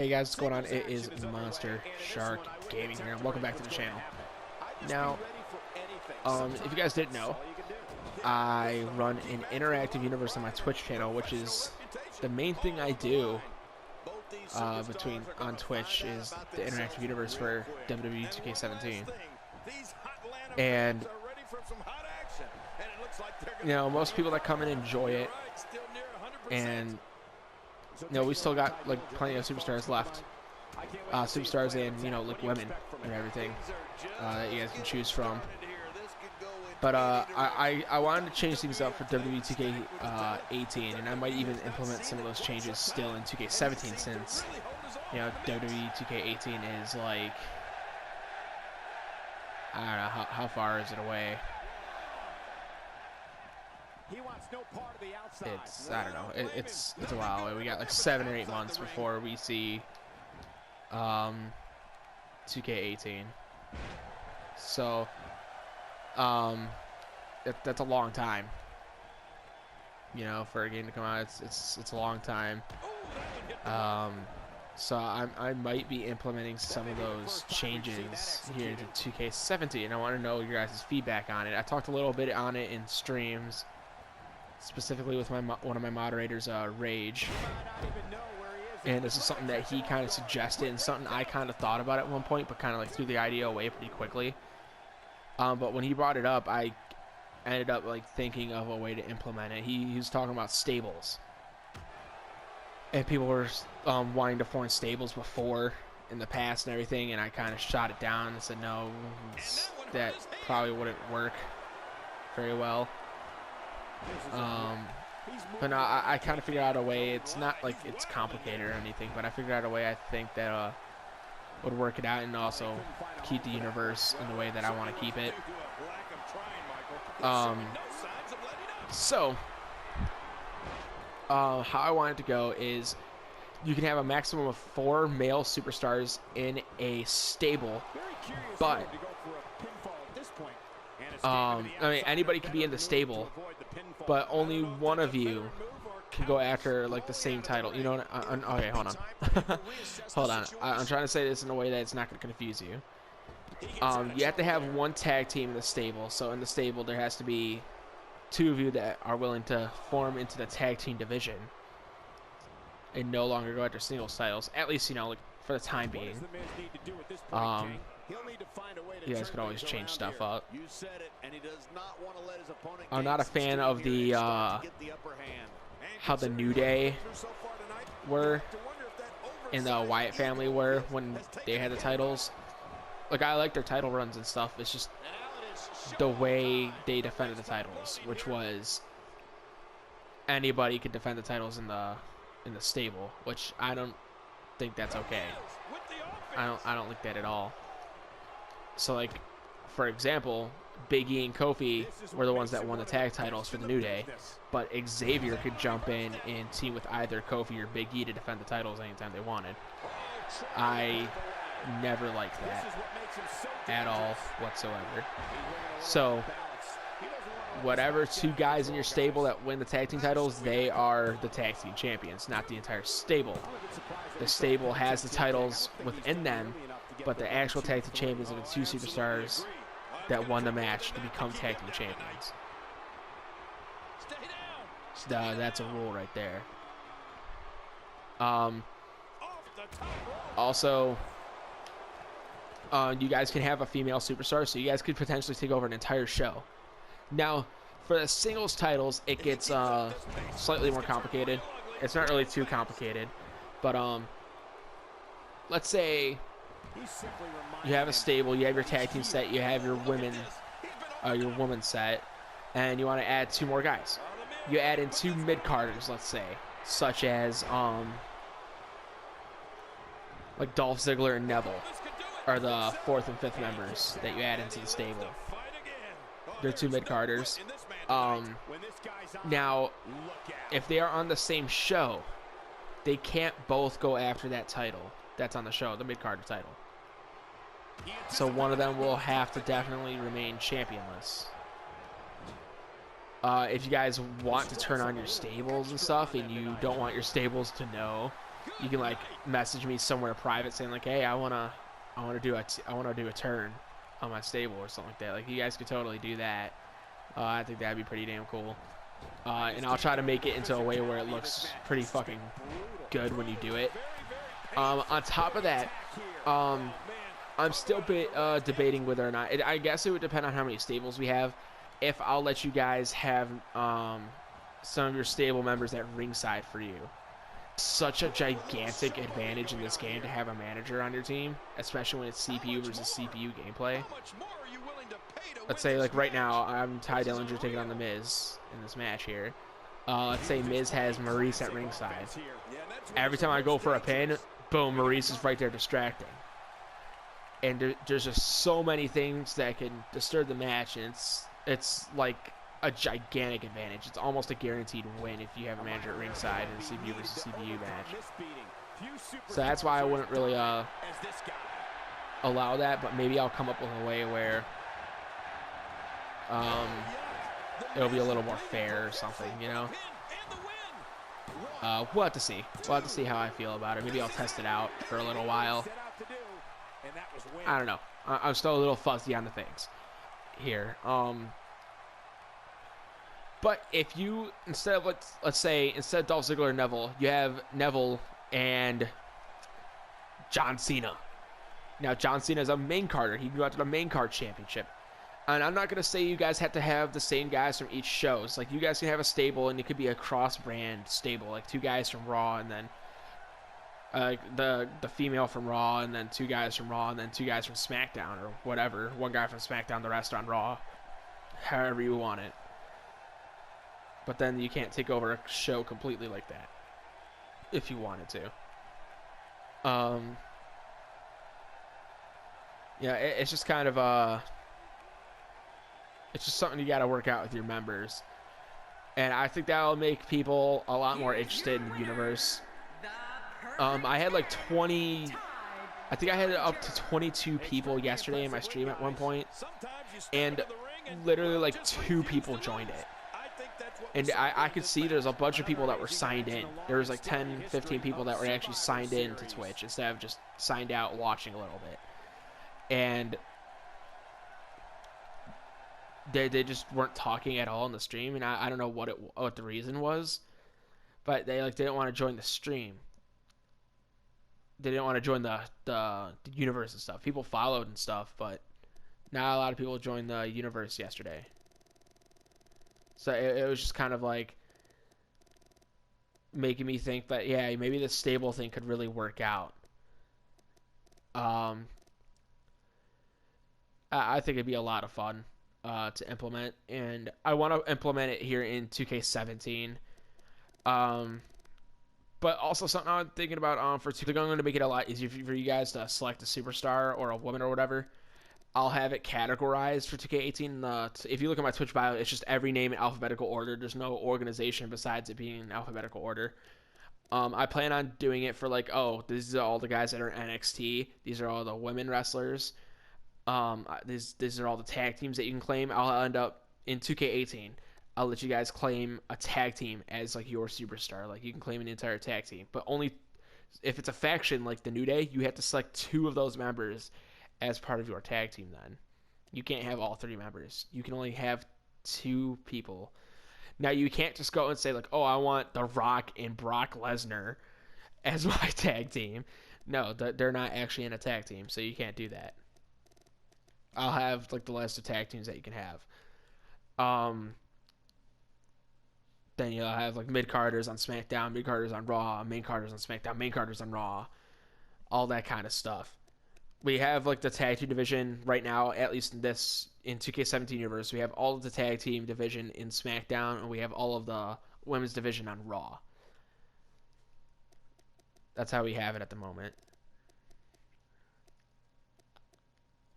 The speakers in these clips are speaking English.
Hey guys, what's going on? It is Monster Shark Gaming here, and welcome back to the channel. Now, if you guys didn't know, I run an interactive universe on my Twitch channel, which is the main thing I do on Twitch is the interactive universe for WWE 2K17. And most people that come in enjoy it, and we still got like plenty of superstars left, superstars and like women and everything that you guys can choose from. But I wanted to change things up for WWE 2K18, and I might even implement some of those changes still in 2K17, since WWE 2K18 is like, I don't know how far is it away. It's, I don't know, it's a while away. We got like 7 or 8 months before we see 2K18. So that's a long time, for a game to come out. It's a long time. So I might be implementing some of those changes here into 2K17, and I want to know your guys' feedback on it. I talked a little bit on it in streams, specifically with one of my moderators, Rage, and this is something that he kind of suggested and something I kind of thought about at one point, but kind of like threw the idea away pretty quickly. But when he brought it up, I ended up like thinking of a way to implement it. He was talking about stables, and people were wanting to form stables before in the past and everything, and I kind of shot it down and said no, that probably wouldn't work very well. But no, I kind of figured out a way. It's not like it's complicated or anything, but I figured out a way I think that would work it out and also keep the universe in the way that I want to keep it. So how I want it to go is you can have a maximum of 4 male superstars in a stable, but I mean, anybody can be in the stable, but only one of you can go after like the same title. Okay, hold on. Hold on. I'm trying to say this in a way that it's not going to confuse you. You have to have one tag team in the stable. So in the stable, there has to be 2 of you that are willing to form into the tag team division and no longer go after singles titles. At least, like for the time being. You guys could always change stuff up. I'm not a fan of the how the New Day were and the Wyatt family were when they had the titles. Like, I like their title runs and stuff. It's just the way they defended the titles, which was anybody could defend the titles in the stable, which I don't think that's okay. I don't like that at all. So, like, for example, Big E and Kofi were the ones that won the tag titles for the New Day, but Xavier could jump in and team with either Kofi or Big E to defend the titles anytime they wanted. I never liked that at all whatsoever. So, whatever 2 guys in your stable that win the tag team titles, they are the tag team champions, not the entire stable. The stable has the titles within them, but the actual tag team champions are the 2 superstars that won the match to become tag team champions. So that's a rule right there. Also, you guys can have a female superstar, so you guys could potentially take over an entire show. Now, for the singles titles, it gets slightly more complicated. It's not really too complicated, but let's say you have a stable, you have your tag team set, you have your women set, and you want to add 2 more guys. You add in 2 mid-carders, let's say, such as like Dolph Ziggler and Neville are the 4th and 5th members that you add into the stable. They're 2 mid-carders. Now, if they are on the same show, they can't both go after that title that's on the show, the mid-carder title. So one of them will have to definitely remain championless. If you guys want to turn on your stables and stuff, and you don't want your stables to know you can like message me somewhere private saying like, hey, I wanna do a turn on my stable or something like that. Like, you guys could totally do that. I think that'd be pretty damn cool. And I'll try to make it into a way where it looks pretty fucking good when you do it. On top of that, I'm still debating whether or not. I guess it would depend on how many stables we have. If I'll let you guys have some of your stable members at ringside for you. Such a gigantic advantage in this game to have a manager on your team, especially when it's CPU versus CPU gameplay. Let's say, like, right now, I'm Ty Dillinger taking on The Miz in this match here. Let's say Miz has Maurice at ringside. Every time I go for a pin, boom, Maurice is right there distracting. And there's just so many things that can disturb the match, and it's like a gigantic advantage. It's almost a guaranteed win if you have a manager at ringside in a CPU versus CPU match. So that's why I wouldn't really allow that, but maybe I'll come up with a way where it'll be a little more fair or something, you know? We'll have to see. We'll have to see how I feel about it. Maybe I'll test it out for a little while. I don't know. I'm still a little fuzzy on the things here. But if you, instead of, let's say, instead of Dolph Ziggler and Neville, you have Neville and John Cena. Now, John Cena is a main carder. He can go after the main card championship. And I'm not going to say you guys have to have the same guys from each show. It's like, you guys can have a stable, and it could be a cross-brand stable, like 2 guys from Raw, and then the female from Raw, and then 2 guys from Raw, and then 2 guys from SmackDown, or whatever. 1 guy from SmackDown, the rest on Raw. However you want it. But then you can't take over a show completely like that, if you wanted to. Yeah, it's just kind of it's just something you got to work out with your members, and I think that'll make people a lot more interested in the universe. I had like 20. I think I had up to 22 people yesterday in my stream at one point, and literally like 2 people joined it. And I could see there's a bunch of people that were signed in. There was like 10, 15 people that were actually signed in to Twitch instead of just signed out watching a little bit. And they just weren't talking at all in the stream, and I don't know what the reason was, but they didn't want to join the stream. They didn't want to join the universe and stuff. People followed and stuff, but not a lot of people joined the universe yesterday. So it was just kind of like making me think that, yeah, maybe the stable thing could really work out. I think it'd be a lot of fun to implement, and I want to implement it here in 2K17. But also something I'm thinking about for 2K, I'm going to make it a lot easier for you guys to select a superstar or a woman or whatever. I'll have it categorized for 2K18. If you look at my Twitch bio, it's just every name in alphabetical order. There's no organization besides it being in alphabetical order. I plan on doing it for like, oh, these are all the guys that are in NXT. These are all the women wrestlers. These are all the tag teams that you can claim. I'll end up in 2K18. I'll let you guys claim a tag team as like your superstar. Like, you can claim an entire tag team, but only if it's a faction like the New Day, you have to select 2 of those members as part of your tag team. Then you can't have all 3 members. You can only have 2 people. Now, you can't just go and say like, oh, I want The Rock and Brock Lesnar as my tag team. No, they're not actually in a tag team, so you can't do that. I'll have like the list of tag teams that you can have. Then you'll have like mid-carders on SmackDown, mid-carders on Raw, main carders on SmackDown, main carders on Raw, all that kind of stuff. We have like the tag team division right now, at least in 2K17 universe. We have all of the tag team division in SmackDown, and we have all of the women's division on Raw. That's how we have it at the moment.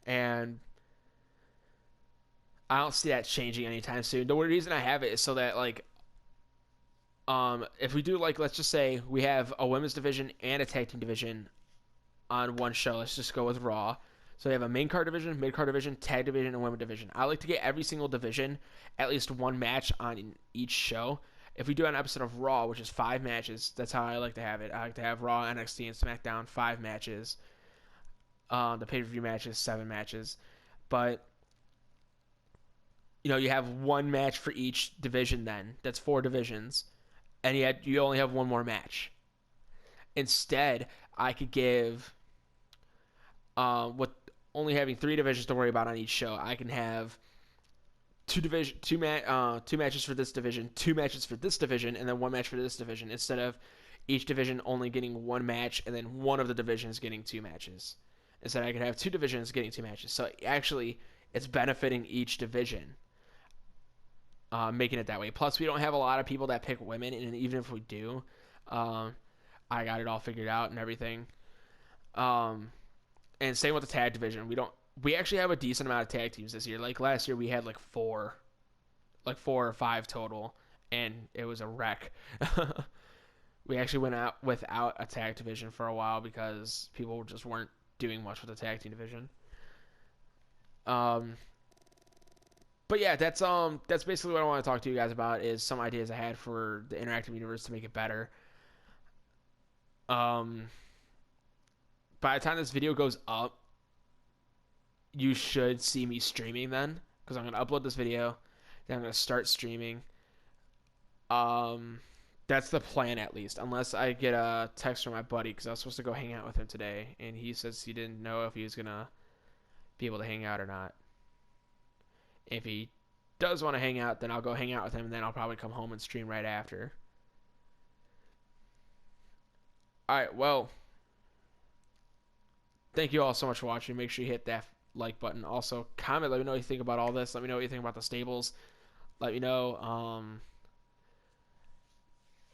And I don't see that changing anytime soon. The reason I have it is so that like, if we do like, let's just say we have a women's division and a tag team division on one show. Let's just go with Raw. So we have a main card division, mid card division, tag division, and women's division. I like to get every single division at least one match on each show. If we do an episode of Raw, which is 5 matches, that's how I like to have it. I like to have Raw, NXT, and SmackDown 5 matches. The pay-per-view matches 7 matches, but you have one match for each division. Then that's 4 divisions, and yet you only have one more match. Instead, I could give with only having 3 divisions to worry about on each show. I can have two matches for this division, 2 matches for this division, and then 1 match for this division, instead of each division only getting 1 match and then one of the divisions getting 2 matches. Instead, I could have 2 divisions getting 2 matches. So actually, it's benefiting each division, making it that way. Plus, we don't have a lot of people that pick women, and even if we do, I got it all figured out and everything. And same with the tag division. We actually have a decent amount of tag teams this year. Like last year, we had like 4 or 5 total, and it was a wreck. We actually went out without a tag division for a while because people just weren't doing much with the tag team division. But yeah, that's basically what I want to talk to you guys about, is some ideas I had for the interactive universe to make it better. By the time this video goes up, you should see me streaming then, because I'm going to upload this video, then I'm going to start streaming. That's the plan, at least, unless I get a text from my buddy, because I was supposed to go hang out with him today, and he says he didn't know if he was going to be able to hang out or not. If he does want to hang out, then I'll go hang out with him, and then I'll probably come home and stream right after. Alright, well, thank you all so much for watching. Make sure you hit that like button. Also, comment, let me know what you think about all this. Let me know what you think about the stables. Let me know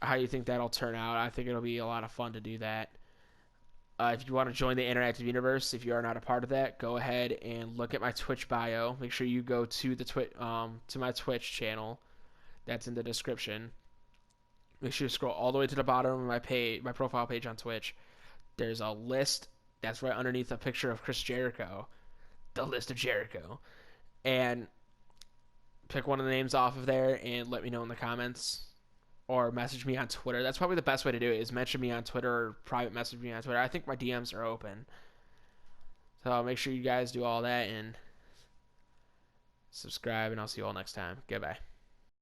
how you think that'll turn out. I think it'll be a lot of fun to do that. If you want to join the interactive universe, if you are not a part of that, go ahead and look at my Twitch bio. Make sure you go to the to my Twitch channel. That's in the description. Make sure you scroll all the way to the bottom of my profile page on Twitch. There's a list that's right underneath a picture of Chris Jericho. The list of Jericho. And pick one of the names off of there and let me know in the comments. Or message me on Twitter. That's probably the best way to do it, is mention me on Twitter or private message me on Twitter. I think my DMs are open. So make sure you guys do all that and subscribe, and I'll see you all next time. Goodbye.